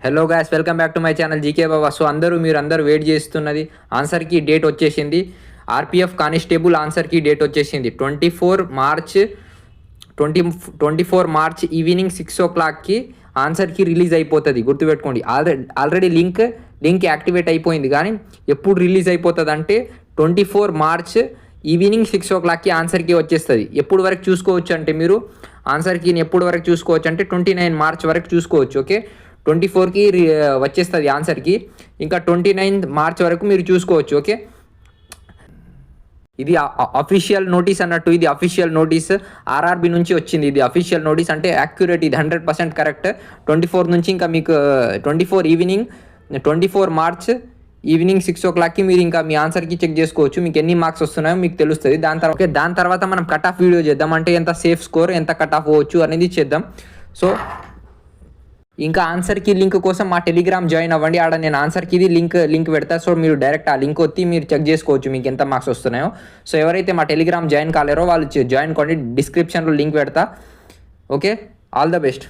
Hello guys, welcome back to my channel GK Baba. So మీరందరూ wait చేస్తున్నది ఆన్సర్కి date వచ్చేసింది. RPF constable ఆన్సర్కి date వచ్చేసింది 24 March evening 6 o'clockకి ఆన్సర్కి release అయిపోతుంది. గుర్తుపెట్టుకోండి, ఆల్రెడీ లింక్ యాక్టివేట్ అయిపోయింది. కానీ ఎప్పుడు రిలీజ్ అయిపోతుంది అంటే 24 మార్చ్ ఈవినింగ్ 6 o'clockకి ఆన్సర్కి వచ్చేస్తుంది. ఎప్పుడు వరకు చూసుకోవచ్చు అంటే మీరు ఆన్సర్కి ఎప్పుడు వరకు చూసుకోవచ్చు అంటే 29 మార్చ్ వరకు చూసుకోవచ్చు. ఓకే, 24కి వచ్చేస్తుంది ఆన్సర్కి. ఇంకా 29 మార్చ్ వరకు మీరు చూసుకోవచ్చు. ఓకే, ఇది అఫీషియల్ నోటీస్ అన్నట్టు. ఇది అఫీషియల్ నోటీస్ ఆర్ఆర్బి నుంచి వచ్చింది. ఇది అఫీషియల్ నోటీస్ అంటే యాక్యురేట్, ఇది 100% కరెక్ట్. 24 నుంచి ఇంకా మీకు 24 మార్చ్ ఈవినింగ్ 6 o'clockకి మీరు ఇంకా మీ ఆన్సర్కి చెక్ చేసుకోవచ్చు. మీకు ఎన్ని మార్క్స్ వస్తున్నాయో మీకు తెలుస్తుంది. దాని తర్వాత మనం కట్ ఆఫ్ వీడియో చేద్దాం. అంటే ఎంత సేఫ్ స్కోర్, ఎంత కట్ ఆఫ్ అవ్వచ్చు అనేది చేద్దాం. సో ఇంకా ఆన్సర్కి లింక్ కోసం మా టెలిగ్రామ్ జాయిన్ అవ్వండి. ఆడ నేను ఆన్సర్కి ఇది లింక్ పెడతా. సో మీరు డైరెక్ట్ ఆ లింక్ వచ్చి మీరు చెక్ చేసుకోవచ్చు మీకు ఎంత మార్క్స్ వస్తున్నాయో. సో ఎవరైతే మా టెలిగ్రామ్ జాయిన్ కాలేరో వాళ్ళు జాయిన్ కండి. డిస్క్రిప్షన్లో లింక్ పెడతా. Okay, all the best.